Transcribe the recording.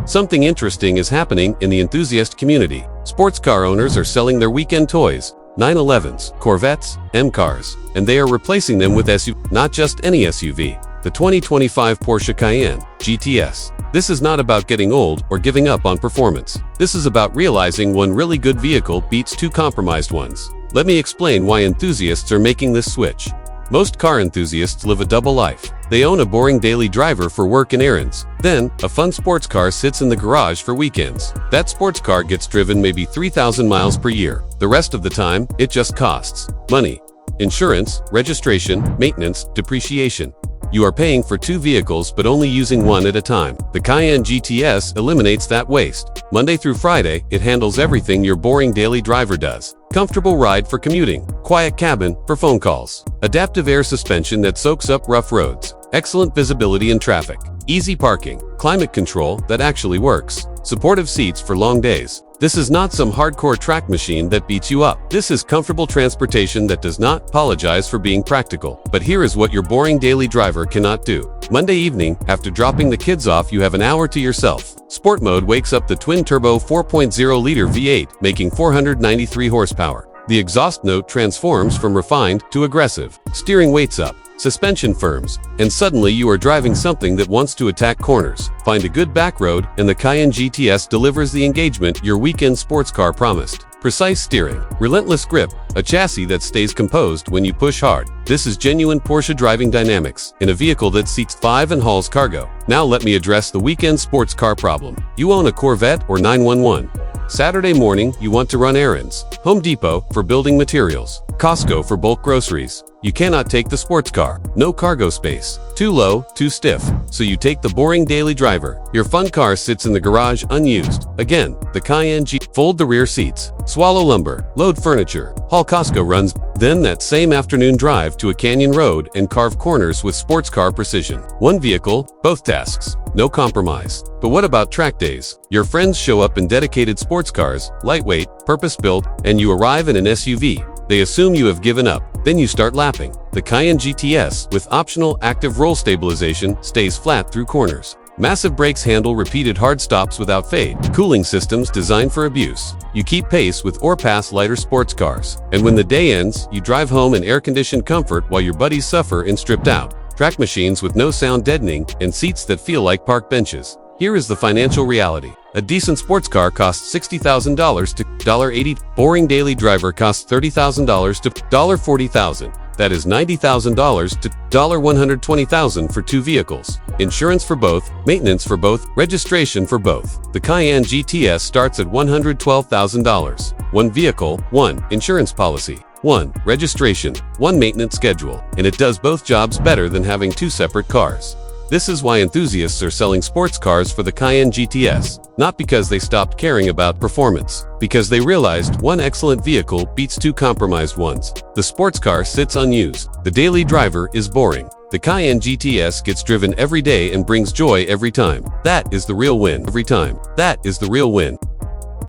Something interesting is happening in the enthusiast community. Sports car owners are selling their weekend toys, 911s, Corvettes, M-cars, and they are replacing them with SUVs, not just any SUV, the 2025 Porsche Cayenne GTS. This is not about getting old or giving up on performance. This is about realizing one really good vehicle beats two compromised ones. Let me explain why enthusiasts are making this switch. Most car enthusiasts live a double life. They own a boring daily driver for work and errands. Then, a fun sports car sits in the garage for weekends. That sports car gets driven maybe 3,000 miles per year. The rest of the time, it just costs money. Insurance, registration, maintenance, depreciation. You are paying for two vehicles but only using one at a time. The Cayenne GTS eliminates that waste. Monday through Friday, it handles everything your boring daily driver does. Comfortable ride for commuting, quiet cabin for phone calls, adaptive air suspension that soaks up rough roads, excellent visibility in traffic, easy parking, climate control that actually works, supportive seats for long days. This is not some hardcore track machine that beats you up. This is comfortable transportation that does not apologize for being practical. But here is what your boring daily driver cannot do. Monday evening, after dropping the kids off, you have an hour to yourself. Sport mode wakes up the twin-turbo 4.0-liter V8, making 493 horsepower. The exhaust note transforms from refined to aggressive. Steering weights up. Suspension firms, and suddenly you are driving something that wants to attack corners. Find a good back road, and the Cayenne GTS delivers the engagement your weekend sports car promised. Precise steering, relentless grip, a chassis that stays composed when you push hard. This is genuine Porsche driving dynamics in a vehicle that seats 5 and hauls cargo. Now let me address the weekend sports car problem. You own a Corvette or 911. Saturday morning, you want to run errands. Home Depot for building materials. Costco for bulk groceries. You cannot take the sports car. No cargo space. Too low, too stiff. So you take the boring daily driver. Your fun car sits in the garage unused. Again, the Cayenne G. Fold the rear seats. Swallow lumber. Load furniture. Haul Costco runs. Then that same afternoon drive to a canyon road and carve corners with sports car precision. One vehicle, both tasks. No compromise. But what about track days? Your friends show up in dedicated sports cars, lightweight, purpose-built, and you arrive in an SUV. They assume you have given up. Then you start lapping. The Cayenne GTS, with optional active roll stabilization, stays flat through corners. Massive brakes handle repeated hard stops without fade. Cooling systems designed for abuse. You keep pace with or pass lighter sports cars. And when the day ends, you drive home in air-conditioned comfort while your buddies suffer in stripped out track machines with no sound deadening and seats that feel like park benches. Here is the financial reality. A decent sports car costs $60,000 to $80,000. Boring daily driver costs $30,000 to $40,000. That is $90,000 to $120,000 for two vehicles. Insurance for both, maintenance for both, registration for both. The Cayenne GTS starts at $112,000. One vehicle, one insurance policy, one registration, one maintenance schedule, and it does both jobs better than having two separate cars. This is why enthusiasts are selling sports cars for the Cayenne GTS, not because they stopped caring about performance, because they realized one excellent vehicle beats two compromised ones. The sports car sits unused. The daily driver is boring. The Cayenne GTS gets driven every day and brings joy every time. That is the real win. Every time. That is the real win.